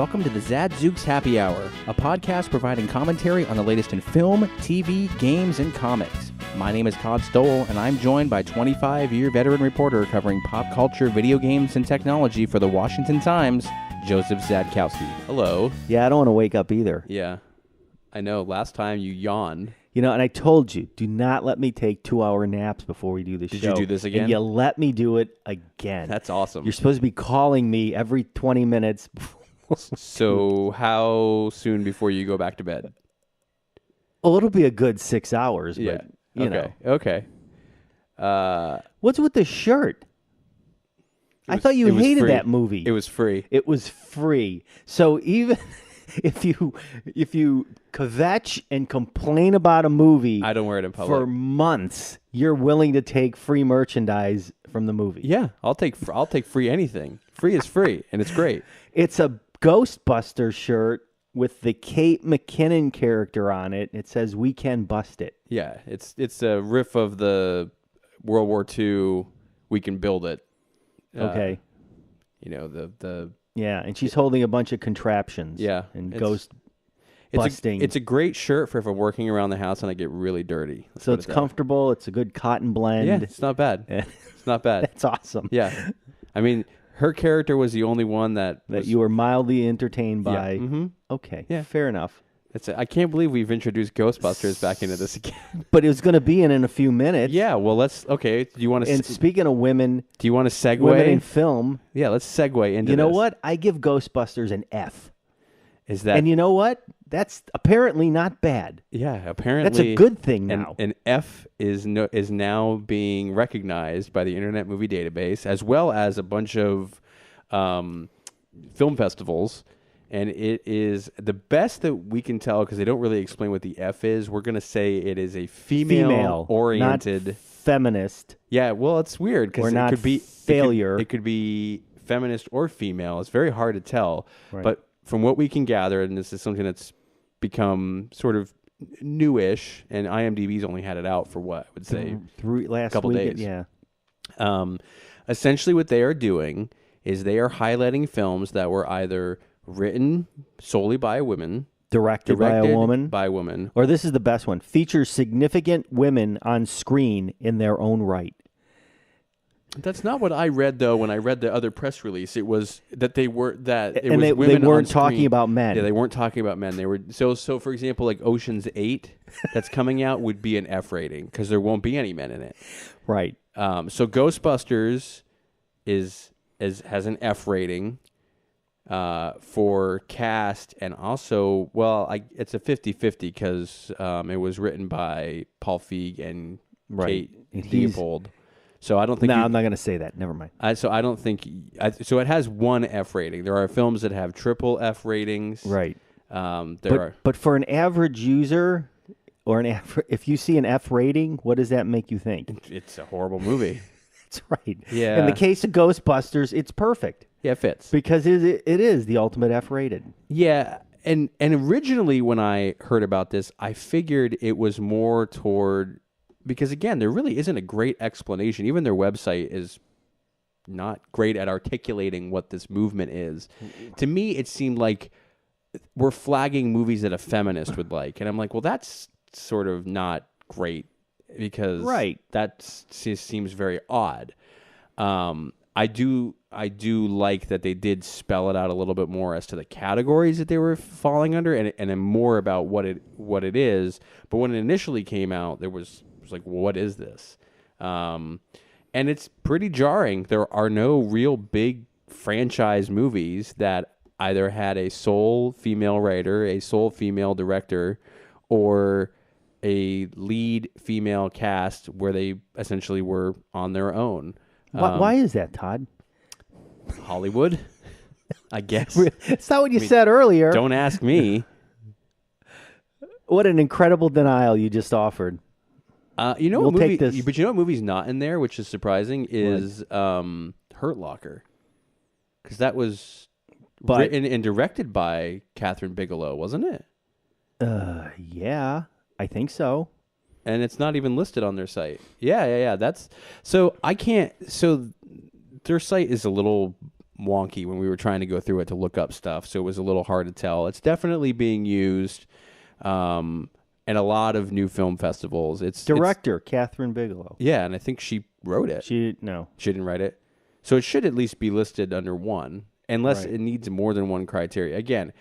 welcome to the Zadzooks Happy Hour, a podcast providing commentary on the latest in film, TV, games, and comics. My name is Todd Stoll, and I'm joined by 25-year veteran reporter covering pop culture, video games, and technology for the Washington Times, Joseph Zadkowski. Hello. Yeah, I don't want to wake up either. Yeah, I know. Last time you yawned. You know, and I told you, do not let me take 2-hour naps before we do the show. Did you do this again? And you let me do it again. That's awesome. You're supposed to be calling me every 20 minutes. So how soon before you go back to bed? Well, it'll be a good 6 hours, but, you know. Okay. What's with the shirt? I thought you hated that movie. It was free. It was free. So even if you kvetch and complain about a movie, I don't wear it in public for months, you're willing to take free merchandise from the movie. Yeah, I'll take free anything. Free is free, and it's great. It's a Ghostbusters shirt with the Kate McKinnon character on it. It says "We can bust it." Yeah, it's a riff of the World War II. We can build it. Okay. You know the. Yeah, and she's holding a bunch of contraptions. Yeah, and ghost busting. It's a great shirt for if I'm working around the house and I get really dirty. So it's comfortable. It's a good cotton blend. Yeah, it's not bad. It's not bad. That's awesome. Yeah, I mean, her character was the only one that you were mildly entertained by. Yeah. Mm-hmm. Okay. Yeah, fair enough. I can't believe we've introduced Ghostbusters back into this again. But it was going to be in a few minutes. Yeah, well, Do you want to? And speaking of women, do you want to segue? Women in film. Yeah, let's segue into. You know what? I give Ghostbusters an F. Is that? And you know what? That's apparently not bad. Yeah, apparently that's a good thing now. An F is now being recognized by the Internet Movie Database as well as a bunch of film festivals. And it is the best that we can tell because they don't really explain what the F is. We're going to say it is a female-oriented... not feminist. Yeah, well, it's weird because it could be... failure. It could be feminist or female. It's very hard to tell. Right. But from what we can gather, and this is something that's become sort of newish, and IMDb's only had it out for what, I would say, last couple week, days. Yeah. Essentially what they are doing is they are highlighting films that were either... written solely by a woman. Directed by a woman. Or this is the best one. Features significant women on screen in their own right. That's not what I read, though, when I read the other press release. It was that they were... women they weren't talking about men. Yeah, they weren't talking about men. They were... So for example, like Ocean's 8 that's coming out would be an F rating because there won't be any men in it. Right. So Ghostbusters has an F rating. For cast and also, it's a 50-50 because it was written by Paul Feig and Kate Leopold. So I don't think... No, I'm not going to say that. Never mind. So I don't think... So it has one F rating. There are films that have triple F ratings. Right. But for an average user, or if you see an F rating, what does that make you think? It's a horrible movie. That's right. Yeah. In the case of Ghostbusters, it's perfect. Yeah, it fits. Because it is the ultimate F-rated. Yeah, and originally when I heard about this, I figured it was more toward... Because, again, there really isn't a great explanation. Even their website is not great at articulating what this movement is. To me, it seemed like we're flagging movies that a feminist would like. And I'm like, well, that's sort of not great because that seems very odd. I do like that they did spell it out a little bit more as to the categories that they were falling under, and more about what it is. But when it initially came out, it was like, what is this? And it's pretty jarring. There are no real big franchise movies that either had a sole female writer, a sole female director, or a lead female cast where they essentially were on their own. Why is that, Todd? Hollywood, I guess. It's not what you said earlier. Don't ask me. What an incredible denial you just offered. But you know what movie's not in there, which is surprising, is Hurt Locker. Because that was written and directed by Catherine Bigelow, wasn't it? Yeah, I think so. And it's not even listed on their site. Yeah. That's so I can't. So their site is a little wonky when we were trying to go through it to look up stuff, so it was a little hard to tell. It's definitely being used at a lot of new film festivals. Director Catherine Bigelow. Yeah, and I think she wrote it. She didn't write it. So it should at least be listed under one, unless it needs more than one criteria. Again,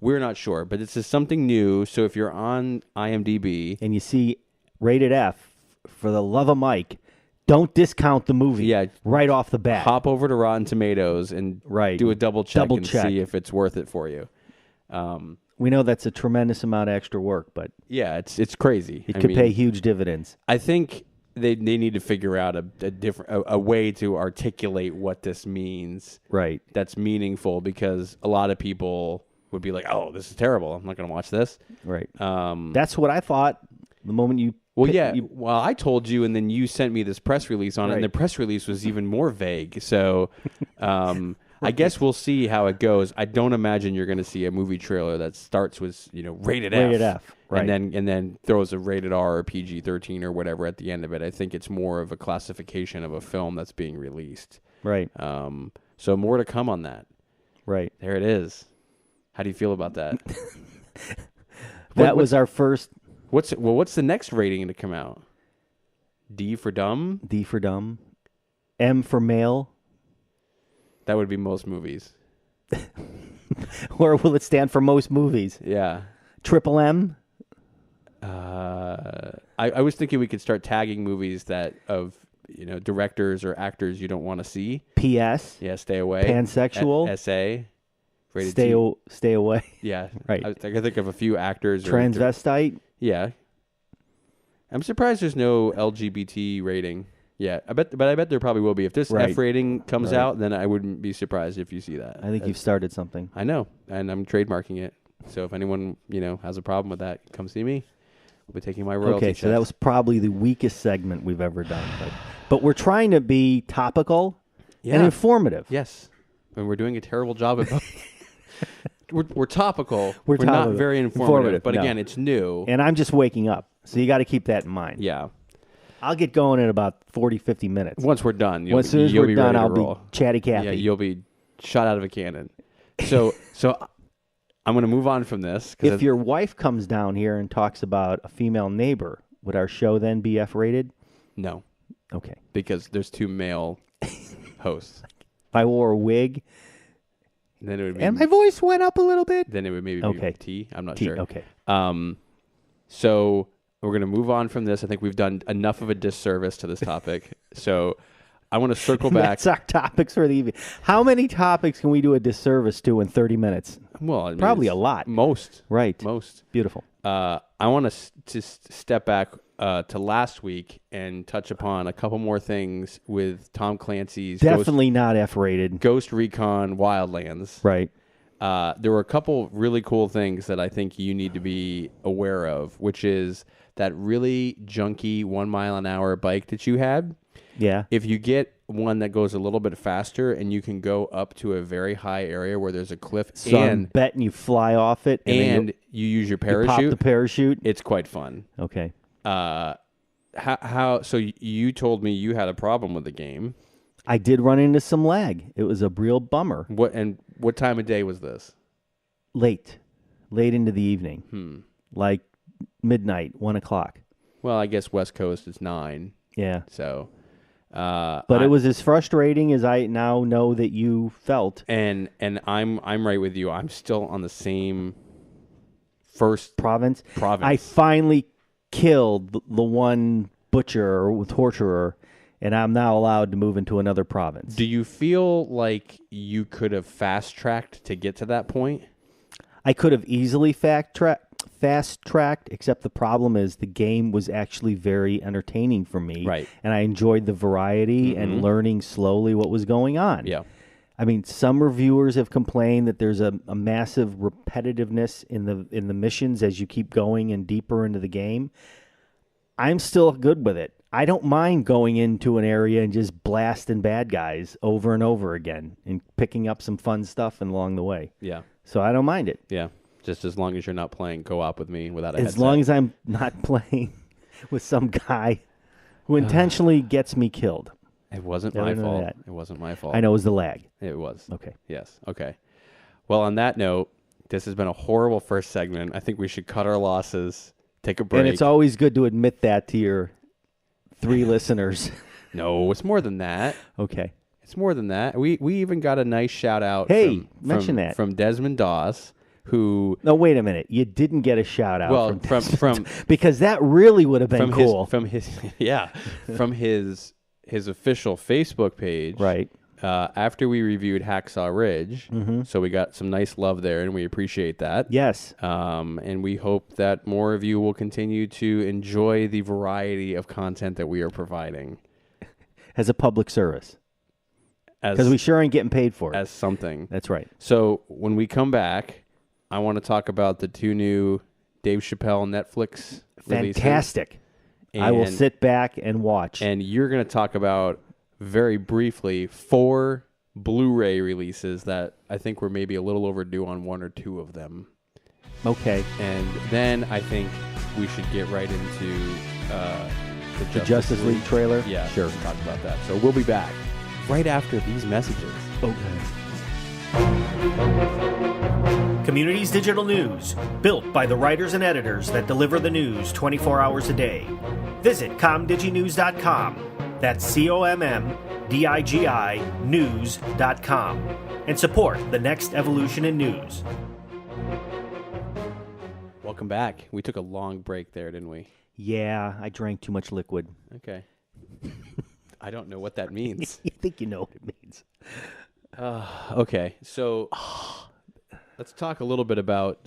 we're not sure, but this is something new. So if you're on IMDb and you see rated F, for the love of Mike, don't discount the movie right off the bat. Hop over to Rotten Tomatoes and do a double check see if it's worth it for you. We know that's a tremendous amount of extra work, but yeah, it's crazy. It could pay huge dividends. I think they need to figure out a way to articulate what this means. Right. That's meaningful, because a lot of people would be like, "Oh, this is terrible. I'm not going to watch this." Right. That's what I thought the moment you. Well, I told you, and then you sent me this press release on it, and the press release was even more vague. So. I guess we'll see how it goes. I don't imagine you're going to see a movie trailer that starts with rated F, right, and then throws a rated R or PG-13 or whatever at the end of it. I think it's more of a classification of a film that's being released. Right. So more to come on that. Right. There it is. How do you feel about that? That was our first. What's the next rating to come out? D for dumb. D for dumb. M for male. That would be most movies. Or will it stand for most movies? Yeah. Triple M? I was thinking we could start tagging movies that of directors or actors you don't want to see. PS? Yeah, stay away. Pansexual? SA? Stay away. Yeah. Right. I can think of a few actors. Transvestite? Yeah. I'm surprised there's no LGBT rating. Yeah, I bet there probably will be. If this F rating comes out, then I wouldn't be surprised if you see that. I think you've started something. I know, and I'm trademarking it. So if anyone has a problem with that, come see me. We'll be taking my royalty checks. So that was probably the weakest segment we've ever done. But we're trying to be topical and informative. Yes, and we're doing a terrible job at both. We're topical. We're not very informative. But again, it's new. And I'm just waking up, so you got to keep that in mind. Yeah. I'll get going in about 40, 50 minutes. Once we're done. As soon as we're done, I'll be chatty Cathy. Yeah, you'll be shot out of a cannon. So I'm going to move on from this. If your wife comes down here and talks about a female neighbor, would our show then be F-rated? No. Okay. Because there's 2 male hosts. If I wore a wig then it would be, and my voice went up a little bit, then it would maybe be T. I'm not sure. Okay. So we're going to move on from this. I think we've done enough of a disservice to this topic. So I want to circle back. That's our topics for the evening. How many topics can we do a disservice to in 30 minutes? Well, probably a lot. Most. Right. Most. Beautiful. I want to step back to last week and touch upon a couple more things with Tom Clancy's definitely not F-rated Ghost Recon Wildlands. Right. There were a couple really cool things that I think you need to be aware of, which is that really junky 1 mile an hour bike that you had. Yeah. If you get one that goes a little bit faster and you can go up to a very high area where there's a cliff, so I'm betting you fly off it, and you use your parachute. You pop the parachute. It's quite fun. Okay. How? So you told me you had a problem with the game. I did run into some lag. It was a real bummer. What time of day was this? Late into the evening. Like midnight, 1 o'clock. Well, I guess West Coast is 9. Yeah. So, but it was as frustrating as I now know that you felt. And I'm right with you. I'm still on the same first province. I finally killed the one butcher or torturer, and I'm now allowed to move into another province. Do you feel like you could have fast-tracked to get to that point? I could have easily fast-tracked, except the problem is the game was actually very entertaining for me. Right. And I enjoyed the variety and learning slowly what was going on. Yeah. I mean, some reviewers have complained that there's a massive repetitiveness in the missions as you keep going and deeper into the game. I'm still good with it. I don't mind going into an area and just blasting bad guys over and over again and picking up some fun stuff along the way. Yeah. So I don't mind it. Yeah. Just as long as you're not playing co-op with me without a headset. As long as I'm not playing with some guy who intentionally gets me killed. It wasn't Never my knew fault. that. It wasn't my fault. I know it was the lag. It was. Okay. Yes. Okay. Well, on that note, this has been a horrible first segment. I think we should cut our losses, take a break. And it's always good to admit that to your 3 listeners. No, it's more than that. Okay. It's more than that. We even got a nice shout out. Hey, mention that from Desmond Doss, who. No, wait a minute. You didn't get a shout out. Well, from because that really would have been cool. From his official Facebook page. Right. After we reviewed Hacksaw Ridge, so we got some nice love there, and we appreciate that. Yes. And we hope that more of you will continue to enjoy the variety of content that we are providing As a public service. Because we sure ain't getting paid for it. As something. That's right. So when we come back, I want to talk about the 2 new Dave Chappelle Netflix releases. Fantastic. I will sit back and watch. And you're going to talk about, very briefly, 4 Blu-ray releases that I think we're maybe a little overdue on 1 or 2 of them. Okay. And then I think we should get right into the Justice League trailer? Yeah, sure. Talk about that. So we'll be back right after these messages. Okay. Communities Digital News, built by the writers and editors that deliver the news 24 hours a day. Visit comdiginews.com. That's COMMDIGI news.com. And support the next evolution in news. Welcome back. We took a long break there, didn't we? Yeah, I drank too much liquid. Okay. I don't know what that means. You think you know what it means. Okay, so let's talk a little bit about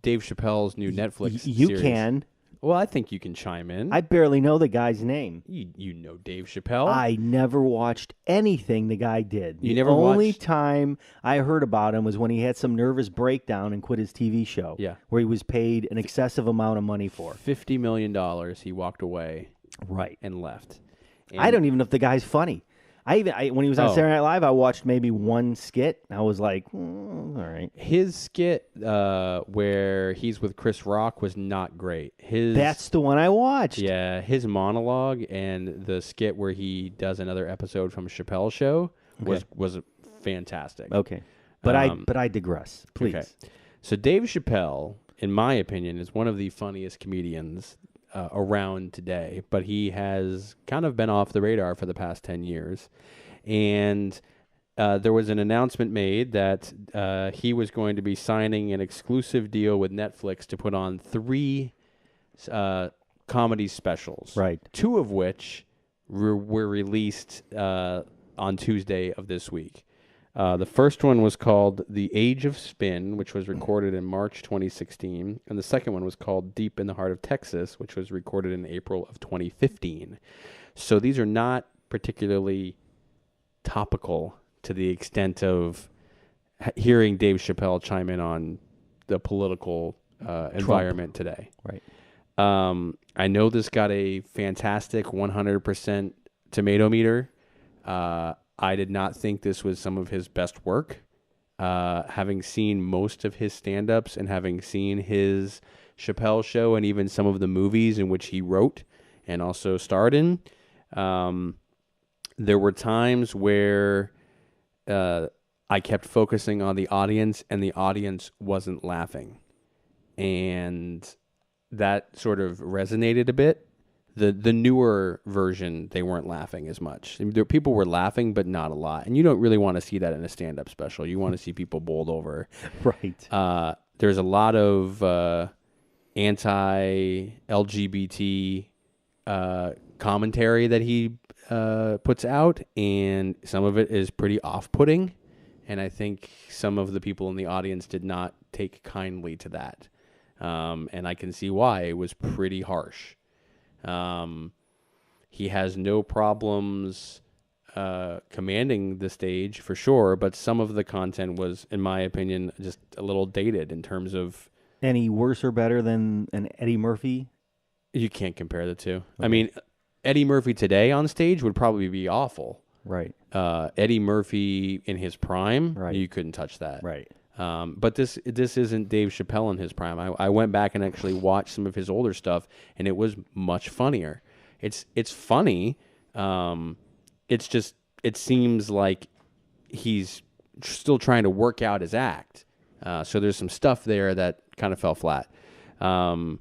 Dave Chappelle's new Netflix series. You can. Well, I think you can chime in. I barely know the guy's name. You know Dave Chappelle? I never watched anything the guy did. You the never only watched? time I heard about him was when he had some nervous breakdown and quit his TV show. Yeah. Where he was paid an excessive amount of money for. $50 million. He walked away. Right. And left. And I don't even know if the guy's funny. When he was on Saturday Night Live, I watched maybe one skit. And I was like, all right. His skit where he's with Chris Rock was not great. That's the one I watched. Yeah, his monologue and the skit where he does another episode from Chappelle's show was fantastic. Okay. But I digress. Please. Okay. So Dave Chappelle, in my opinion, is one of the funniest comedians around today, but he has kind of been off the radar for the past 10 years. And there was an announcement made that he was going to be signing an exclusive deal with Netflix to put on 3 comedy specials. Right. 2 of which were released on Tuesday of this week. The first one was called The Age of Spin, which was recorded in March 2016. And the second one was called Deep in the Heart of Texas, which was recorded in April of 2015. So these are not particularly topical to the extent of hearing Dave Chappelle chime in on the political environment today. Right. I know this got a fantastic 100% tomato meter. I did not think this was some of his best work. Having seen most of his stand-ups and having seen his Chappelle show and even some of the movies in which he wrote and also starred in, there were times where I kept focusing on the audience and the audience wasn't laughing. And that sort of resonated a bit. The newer version, they weren't laughing as much. People were laughing, but not a lot. And you don't really want to see that in a stand-up special. You want to see people bowled over. Right. There's a lot of anti-LGBT commentary that he puts out, and some of it is pretty off-putting. And I think some of the people in the audience did not take kindly to that. And I can see why. It was pretty harsh. He has no problems commanding the stage for sure, but some of the content was, in my opinion, just a little dated in terms of... Any worse or better than an Eddie Murphy? You can't compare the two. Okay. I mean, Eddie Murphy today on stage would probably be awful. Right. Eddie Murphy in his prime, right. You couldn't touch that. Right. But this isn't Dave Chappelle in his prime. I went back and actually watched some of his older stuff, and it was much funnier. It's funny, it's just, it seems like he's still trying to work out his act. So there's some stuff there that kind of fell flat. But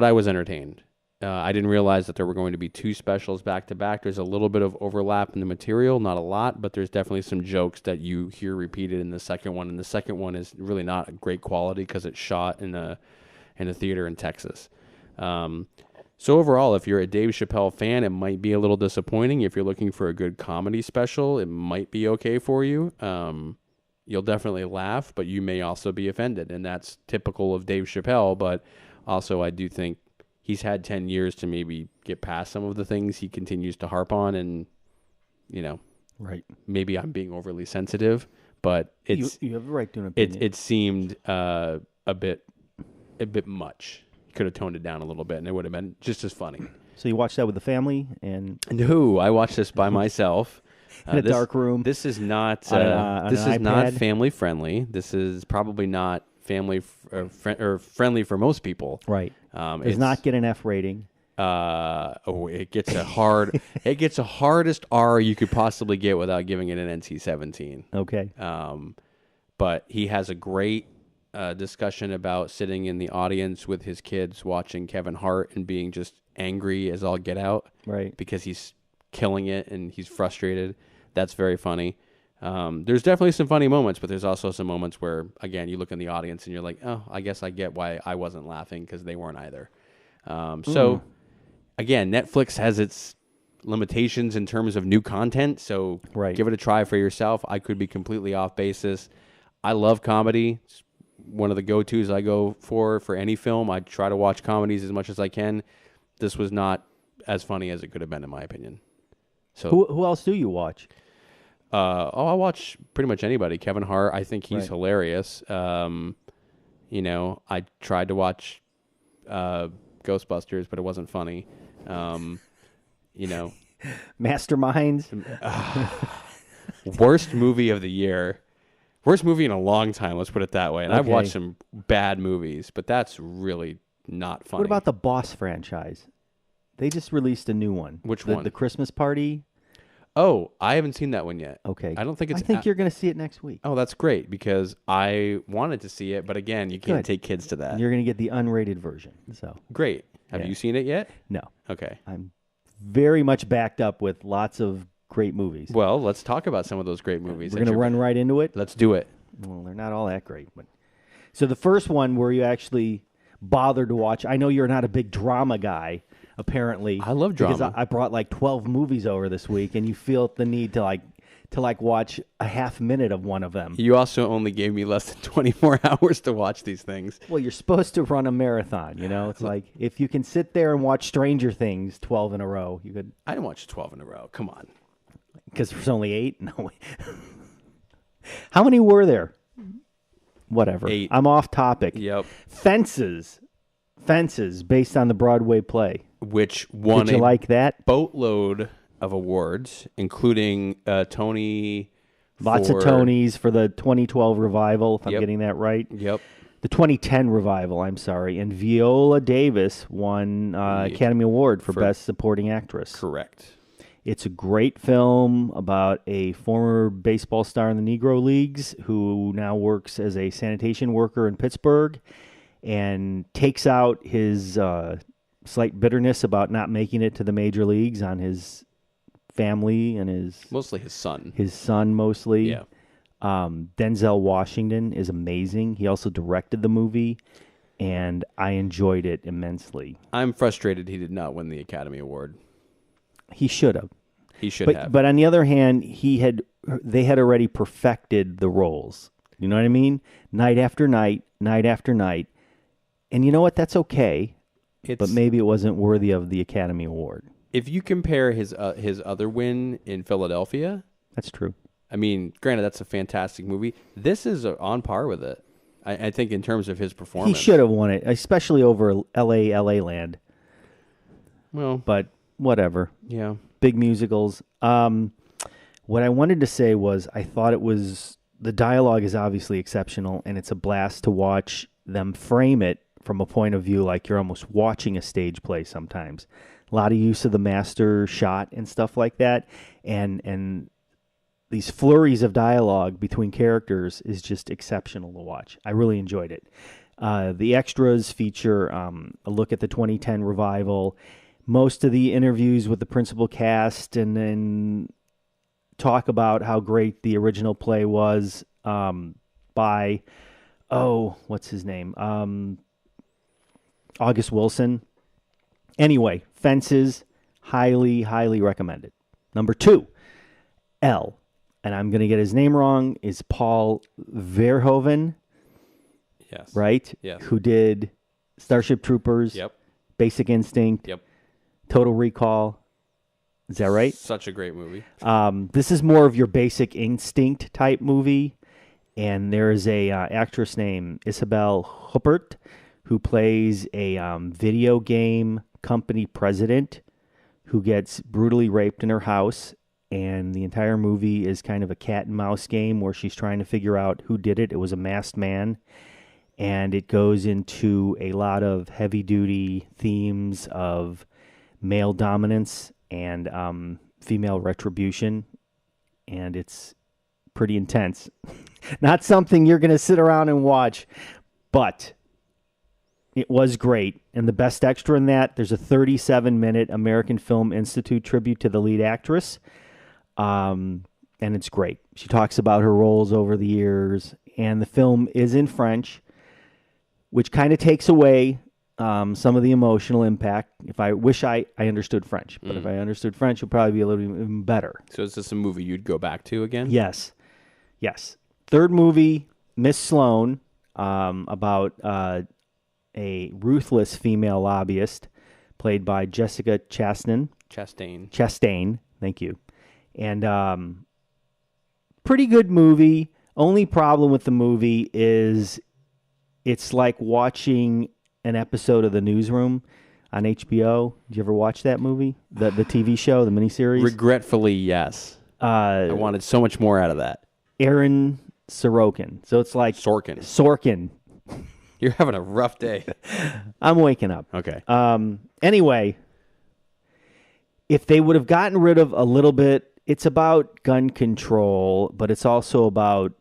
I was entertained. I didn't realize that there were going to be 2 specials back to back. There's a little bit of overlap in the material, not a lot, but there's definitely some jokes that you hear repeated in the second one. And the second one is really not great quality because it's shot in a theater in Texas. So overall, if you're a Dave Chappelle fan, it might be a little disappointing. If you're looking for a good comedy special, it might be okay for you. You'll definitely laugh, but you may also be offended, and that's typical of Dave Chappelle. But also, I do think he's had 10 years to maybe get past some of the things he continues to harp on, and, right. Maybe I'm being overly sensitive, but it's you have a right to an opinion. it seemed a bit much. Could have toned it down a little bit, and it would have been just as funny. So you watched that with the family? No, I watched this by myself. In a dark room. This is not on not family friendly. This is probably not family or friendly for most people. Right. Does not get an F rating. It gets a hard. It gets the hardest R you could possibly get without giving it an NC-17. Okay. But he has a great discussion about sitting in the audience with his kids watching Kevin Hart and being just angry as all get out. Right. Because he's killing it and he's frustrated. That's very funny. There's definitely some funny moments, but there's also some moments where, again, you look in the audience and you're like, oh, I guess I get why I wasn't laughing because they weren't either. So, again, Netflix has its limitations in terms of new content, so give it a try for yourself. I could be completely off basis. I love comedy. It's one of the go-tos I go for any film. I try to watch comedies as much as I can. This was not as funny as it could have been, in my opinion. So, who else do you watch? I watch pretty much anybody. Kevin Hart, I think he's hilarious. I tried to watch Ghostbusters, but it wasn't funny. Masterminds. Worst movie of the year. Worst movie in a long time, let's put it that way. And I've watched some bad movies, but that's really not funny. What about the Boss franchise? They just released a new one. Which one? The Christmas Party. Oh, I haven't seen that one yet. Okay. I don't think it's... I think you're going to see it next week. Oh, that's great, because I wanted to see it, but again, you can't take kids to that. And you're going to get the unrated version. So great. Have you seen it yet? No. Okay. I'm very much backed up with lots of great movies. Well, let's talk about some of those great movies. We're going to run right into it? Let's do it. Well, they're not all that great. But so the first one where you actually bothered to watch, I know you're not a big drama guy, apparently. I love drama. Because I brought like 12 movies over this week, and you feel the need to watch a half minute of one of them. You also only gave me less than 24 hours to watch these things. Well, you're supposed to run a marathon, It's like if you can sit there and watch Stranger Things 12 in a row, you could. I didn't watch 12 in a row. Come on. Because there's only 8? No. How many were there? Whatever. 8. I'm off topic. Yep. Fences, based on the Broadway play. Which won Did you like that? Boatload of awards, including Tony. Lots of Tonys for the 2012 revival, if I'm getting that right. Yep. The 2010 revival, I'm sorry. And Viola Davis won Academy Award for Best Supporting Actress. Correct. It's a great film about a former baseball star in the Negro Leagues who now works as a sanitation worker in Pittsburgh and takes out his slight bitterness about not making it to the major leagues on his family and mostly his son. His son, mostly. Yeah. Denzel Washington is amazing. He also directed the movie, and I enjoyed it immensely. I'm frustrated he did not win the Academy Award. He should have. He should have. But on the other hand, they had already perfected the roles. You know what I mean? Night after night, night after night. And you know what? That's okay. But maybe it wasn't worthy of the Academy Award. If you compare his other win in Philadelphia, that's true. I mean, granted, that's a fantastic movie. This is on par with it. I think in terms of his performance, he should have won it, especially over LA Land. Well, but whatever. Yeah, big musicals. What I wanted to say was I thought the dialogue is obviously exceptional, and it's a blast to watch them frame it from a point of view like you're almost watching a stage play sometimes. A lot of use of the master shot and stuff like that. And these flurries of dialogue between characters is just exceptional to watch. I really enjoyed it. The extras feature a look at the 2010 revival, most of the interviews with the principal cast, and then talk about how great the original play was by, what's his name? August Wilson. Anyway, Fences, highly, highly recommended. Number 2, Elle, and I'm going to get his name wrong, is Paul Verhoeven. Yes. Right? Yes. Who did Starship Troopers, Yep. Basic Instinct, Yep. Total Recall. Is that right? Such a great movie. This is more of your Basic Instinct type movie, and there is a actress named Isabelle Huppert who plays a video game company president who gets brutally raped in her house, and the entire movie is kind of a cat and mouse game where she's trying to figure out who did it. It was a masked man, and it goes into a lot of heavy-duty themes of male dominance and female retribution, and it's pretty intense. Not something you're going to sit around and watch, but it was great. And the best extra in that, there's a 37-minute American Film Institute tribute to the lead actress, and it's great. She talks about her roles over the years, and the film is in French, which kind of takes away some of the emotional impact. If I wish I understood French, but if I understood French, it would probably be a little even better. So is this a movie you'd go back to again? Yes. Third movie, Miss Slone, about a ruthless female lobbyist played by Jessica Chastain. Chastain, thank you. And pretty good movie. Only problem with the movie is it's like watching an episode of The Newsroom on HBO. Did you ever watch that movie? The TV show, the miniseries? Regretfully, yes. I wanted so much more out of that. Aaron Sorokin. So it's like Sorkin. You're having a rough day. I'm waking up. Okay. Anyway, if they would have gotten rid of a little bit, it's about gun control, but it's also about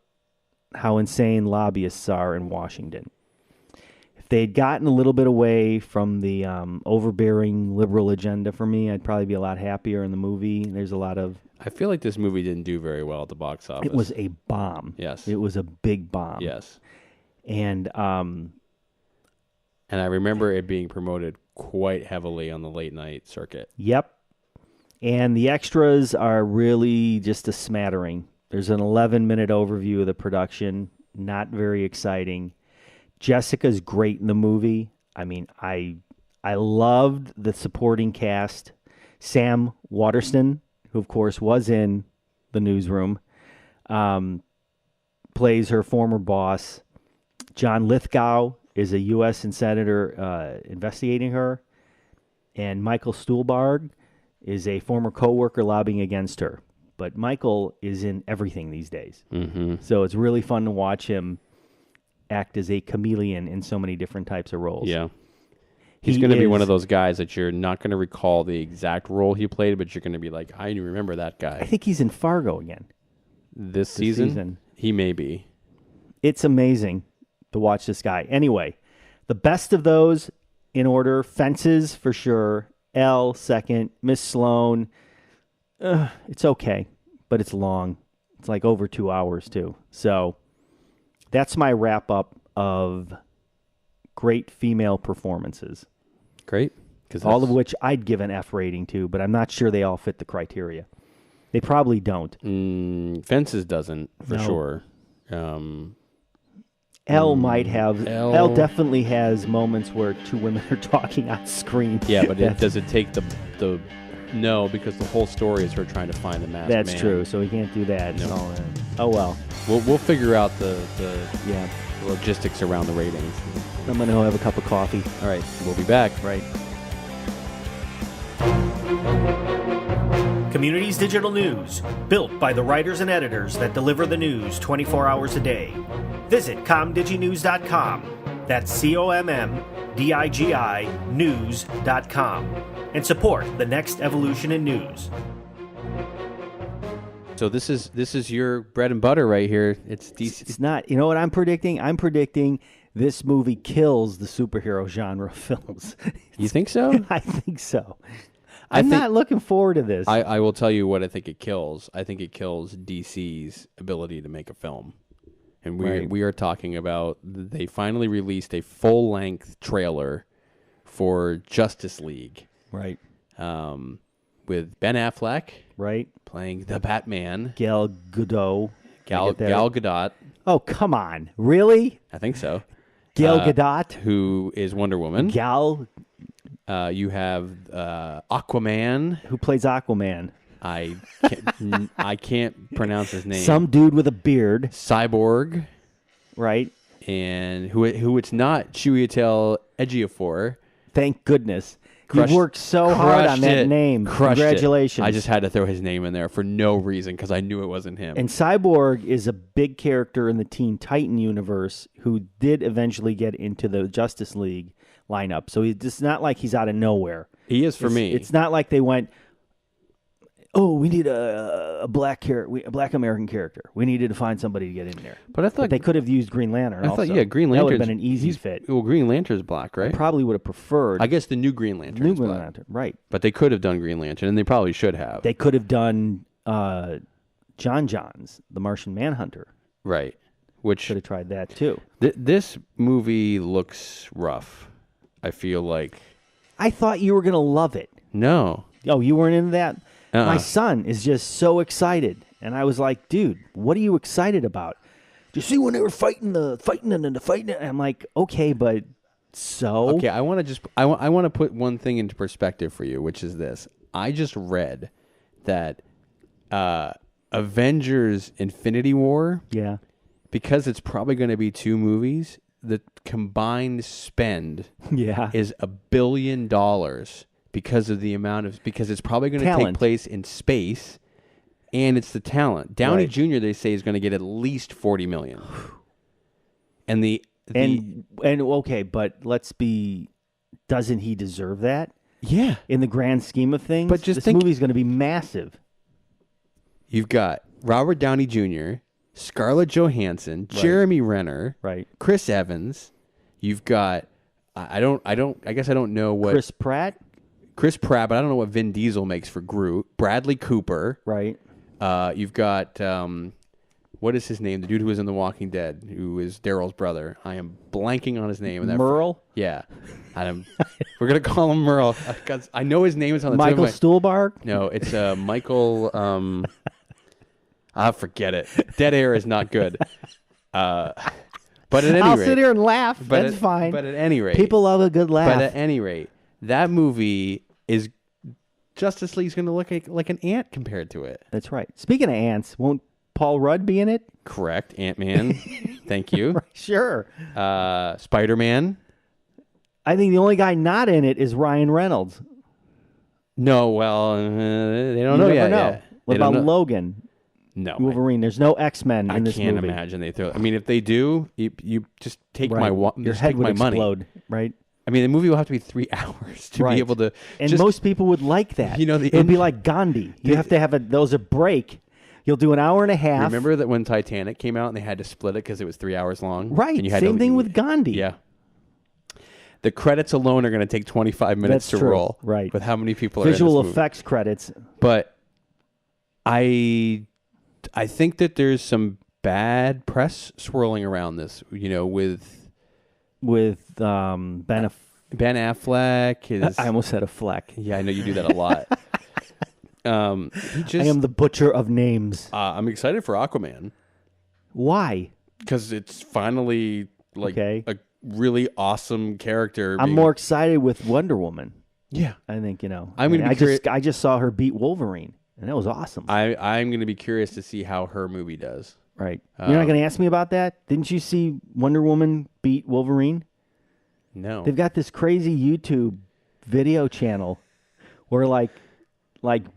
how insane lobbyists are in Washington. If they'd gotten a little bit away from the overbearing liberal agenda for me, I'd probably be a lot happier in the movie. There's a lot of... I feel like this movie didn't do very well at the box office. It was a bomb. Yes. It was a big bomb. Yes. And I remember it being promoted quite heavily on the late night circuit. Yep. And the extras are really just a smattering. There's an 11-minute overview of the production. Not very exciting. Jessica's great in the movie. I mean, I loved the supporting cast. Sam Waterston, who of course was in The Newsroom, plays her former boss. John Lithgow is a U.S. senator investigating her. And Michael Stuglbarg is a former co-worker lobbying against her. But Michael is in everything these days. Mm-hmm. So it's really fun to watch him act as a chameleon in so many different types of roles. Yeah. He's going to be one of those guys that you're not going to recall the exact role he played, but you're going to be like, I remember that guy. I think he's in Fargo again. This season? He may be. It's amazing to watch this guy. Anyway, the best of those in order, Fences for sure, Elle second, Miss Slone. It's okay, but it's long. It's like over 2 hours too. So that's my wrap up of great female performances. Great. All of which I'd give an F rating to, but I'm not sure they all fit the criteria. They probably don't. Fences doesn't, for sure. Elle might have. Elle definitely has moments where two women are talking on screen. Yeah, but does it take the... No, because the whole story is her trying to find the masked man. That's true, so he can't do that. No. So, oh, well. We'll figure out the logistics around the ratings. I'm going to have a cup of coffee. All right, we'll be back. Right. Communities Digital News, built by the writers and editors that deliver the news 24 hours a day. Visit comdiginews.com. That's COMMDIGI news.com. and support the next evolution in news. So this is your bread and butter right here. It's DC. It's not. You know what I'm predicting? I'm predicting this movie kills the superhero genre films. You think so? I think so. I I'm think- not looking forward to this. I will tell you what I think it kills. I think it kills DC's ability to make a film. And we are talking about, they finally released a full-length trailer for Justice League. Right. With Ben Affleck Right. playing the Batman. Gal Gadot. Gal Gadot. Oh, come on. Really? I think so. Gal Gadot? Who is Wonder Woman. Gal, You have Aquaman. who plays Aquaman. I can't pronounce his name. Some dude with a beard. Cyborg. Right. And who it's not Chiwetel Ejiofor. Thank goodness. Crushed- You worked so hard on crushed that it. name. Crushed it. Congratulations. I just had to throw his name in there for no reason because I knew it wasn't him. And Cyborg is a big character in the Teen Titan universe who did eventually get into the Justice League lineup. So it's not like he's out of nowhere. He is for me. It's not like they went, oh, we need a black a black American character. We needed to find somebody to get in there. But I thought They could have used Green Lantern. I also. thought Green That would Lantern have been an easy fit. Well, Green Lantern's black, right? Probably would have preferred I guess the new Green Lantern. New is Green black. Lantern. Right. But they could have done Green Lantern, and they probably should have. They could have done Johns, the Martian Manhunter. Right. Which Should have tried that too. this movie looks rough. I feel like I thought you were going to love it. no. Oh, you weren't into that? Uh-uh. My son is just so excited. And I was like, dude, what are you excited about? Did you see when they were fighting? And I'm like, okay, but so? Okay, I want to put one thing into perspective for you, which is this. I just read that Avengers Infinity War, Yeah. because it's probably going to be 2 movies, the combined spend Yeah. is $1 billion because it's probably going to take Talent. place in space, and it's the talent. Downey Right. Jr. they say is going to get at least $40 million, and And okay, but doesn't he deserve that yeah, in the grand scheme of things? But just this think- movie's going to be massive. you've got Robert Downey Jr., Scarlett Johansson, Jeremy Renner, Right. Chris Evans. You've got I guess I don't know what Chris Pratt. Chris Pratt, but I don't know what Vin Diesel makes for Groot. Bradley Cooper. Right. You've got what is his name? The dude who was in The Walking Dead, who is Daryl's brother. I am blanking on his name. And Merle. Yeah, we're gonna call him Merle because I know his name is on the Michael tip of my. Stuhlbarg. No, it's Michael. Forget it. Dead air is not good. But at any I'll rate, sit here and laugh. but That's at, fine. But at any rate, People love a good laugh. But at any rate, that movie is Justice League's going to look like an ant compared to it. That's right. Speaking of ants, won't Paul Rudd be in it? Correct, Ant-Man. Thank you. Sure. Spider-Man. I think the only guy not in it is Ryan Reynolds. No, well, they don't know You yet. never know. Yet. What They don't about know. Logan? No, Wolverine. There's no X-Men I in this can't movie. imagine they throw. I mean, if they do, you just take Right. my Your just head take would my money. explode, right? I mean, the movie will have to be 3 hours to Right. be able to. And just, most people would like that. You know, the it'd be in- like Gandhi. You have to have those a break. You'll do an hour and a half. remember that when Titanic came out and they had to split it because it was 3 hours long. Right. And you had Same to, thing with Gandhi. Yeah. The credits alone are going to take 25 minutes That's to true. roll. Right. With how many people are Visual in this movie. effects credits. But I think that there's some bad press swirling around this. You know, with Ben Affleck. I almost said a fleck. Yeah, I know you do that a lot. He just, I am the butcher of names. I'm excited for Aquaman Why? because it's finally like Okay. a really awesome character. I'm being- more excited with Wonder Woman. Yeah. I think I'm gonna be I just saw her beat Wolverine, and that was awesome. I'm going to be curious to see how her movie does. Right? You're not going to ask me about that? Didn't you see Wonder Woman beat Wolverine? No. They've got this crazy YouTube video channel where like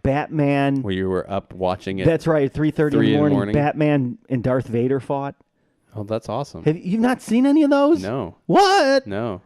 Batman. Where you were up watching it. That's right, 3:30 3 in the morning. morning. Batman and Darth Vader fought. Oh, that's awesome. Have you not seen any of those? No. What? No.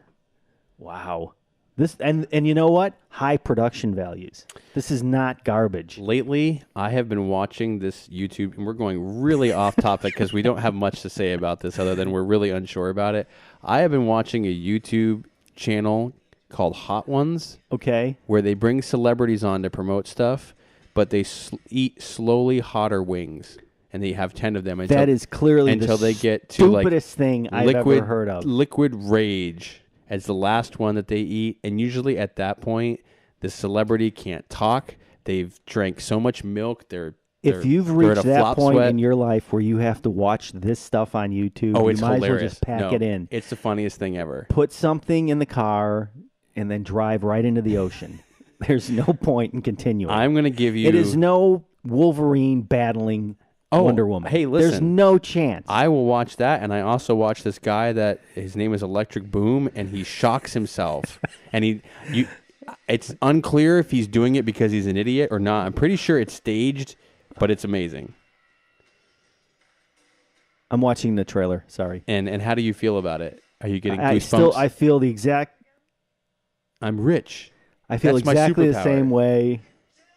Wow. This and you know what? High production values. This is not garbage. Lately, I have been watching this YouTube, and we're going really off topic because we don't have much to say about this other than we're really unsure about it. I have been watching a YouTube channel called Hot Ones. Okay. Where they bring celebrities on to promote stuff, but they eat slowly hotter wings, and they have 10 of them. That is clearly until the they get to stupidest thing I've ever heard of. Liquid Rage as the last one that they eat, and usually at that point, the celebrity can't talk. They've drank so much milk, if you've reached that point in your life where you have to watch this stuff on YouTube, it's you might hilarious. as well just pack it in. It's the funniest thing ever. Put something in the car and then drive right into the ocean. There's no point in continuing. I'm going to give you... It is no Wolverine battling Wonder Woman. Hey, listen. There's no chance. I will watch that, and I also watch this guy that his name is Electric Boom, and he shocks himself. And it's unclear if he's doing it because he's an idiot or not. I'm pretty sure it's staged, but it's amazing. I'm watching the trailer. Sorry. And how do you feel about it? Are you getting goosebumps? I feel the exact... I'm rich. I feel exactly the same way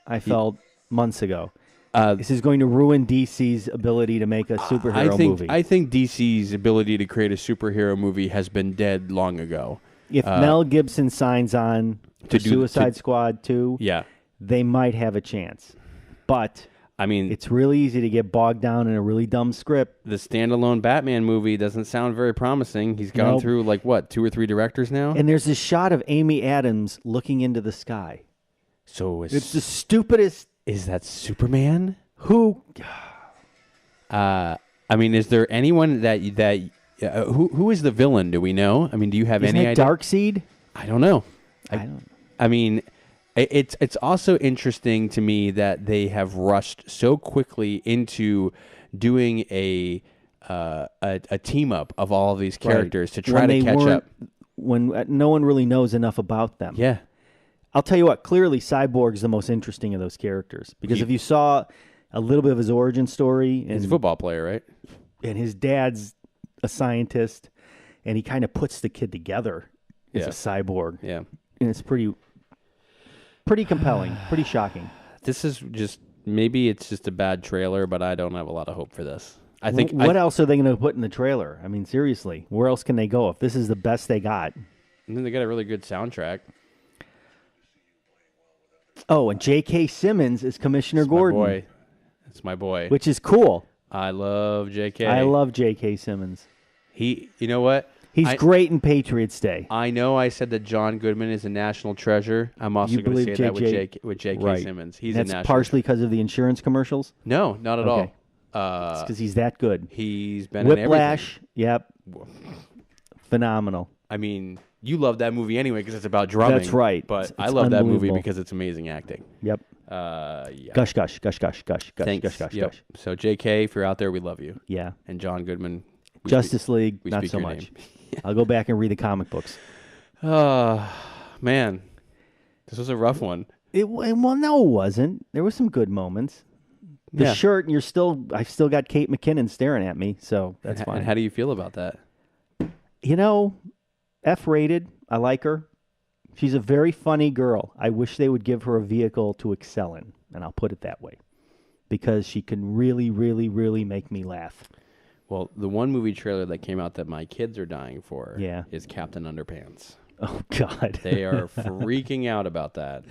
I felt months ago. This is going to ruin DC's ability to make a superhero movie. I think DC's ability to create a superhero movie has been dead long ago. If Mel Gibson signs on to Suicide Squad 2, they might have a chance. But I mean, it's really easy to get bogged down in a really dumb script. The standalone Batman movie doesn't sound very promising. He's gone through, 2 or 3 directors now? And there's this shot of Amy Adams looking into the sky. So it's the stupidest... Is that Superman? Who? I mean, is there anyone that who is the villain? Do we know? I mean, do you have any idea? Darkseid? I don't know. I don't. I mean, it's also interesting to me that they have rushed so quickly into doing a team up of all of these characters to try to catch up when no one really knows enough about them. Yeah. I'll tell you what, clearly Cyborg's the most interesting of those characters. Because if you saw a little bit of his origin story... He's a football player, right? And his dad's a scientist, and he kind of puts the kid together as a cyborg. Yeah. And it's pretty compelling, pretty shocking. This is just... Maybe it's just a bad trailer, but I don't have a lot of hope for this. I think... What else are they going to put in the trailer? I mean, seriously, where else can they go if this is the best they got? And then they got a really good soundtrack. Oh, and J.K. Simmons is Commissioner Gordon. It's my boy. Which is cool. I love J.K. I love J.K. Simmons. You know what? He's great in Patriots Day. I know I said that John Goodman is a national treasure. I'm also going to say that with J.K. Simmons. He's a national treasure. That's partially because of the insurance commercials? No, not at all. It's because he's that good. He's been Whiplash, in everything. Yep. Phenomenal. I mean... You love that movie anyway because it's about drumming. That's right. But I love that movie because it's amazing acting. Yep. Yeah. Gush, gush, gush, gush, gush, Thanks. gush, gush, yep. gush. So, JK, if you're out there, we love you. Yeah. And John Goodman. Justice League, not so much. I'll go back and read the comic books. Man. This was a rough one. Well, no, it wasn't. There were some good moments. The shirt, and I've still got Kate McKinnon staring at me, so that's fine. And how do you feel about that? You know, F-rated. I like her. She's a very funny girl. I wish they would give her a vehicle to excel in, and I'll put it that way, because she can really, really, really make me laugh. Well, the one movie trailer that came out that my kids are dying for is Captain Underpants. Oh, God. They are freaking out about that.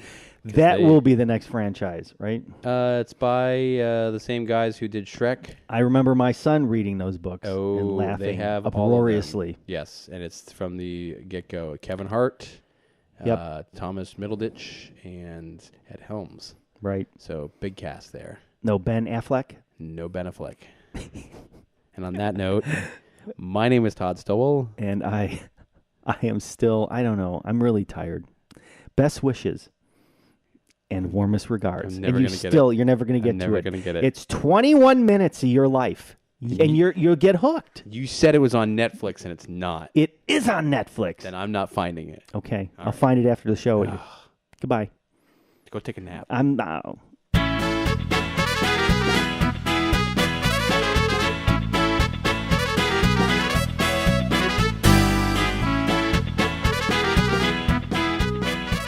That will be the next franchise, right? It's by the same guys who did Shrek. I remember my son reading those books and laughing they have uproariously. Yes, and it's from the get-go. Kevin Hart, Thomas Middleditch, and Ed Helms. Right. So, big cast there. No Ben Affleck? No Ben Affleck. And on that note, my name is Todd Stowell. And I am still, I don't know, I'm really tired. Best wishes. And warmest regards. You're never going to get to it. Gonna get it. It's 21 minutes of your life, and you'll get hooked. You said it was on Netflix, and it's not. It is on Netflix. Then I'm not finding it. Okay, I'll find it after the show. Goodbye. Go take a nap. I'm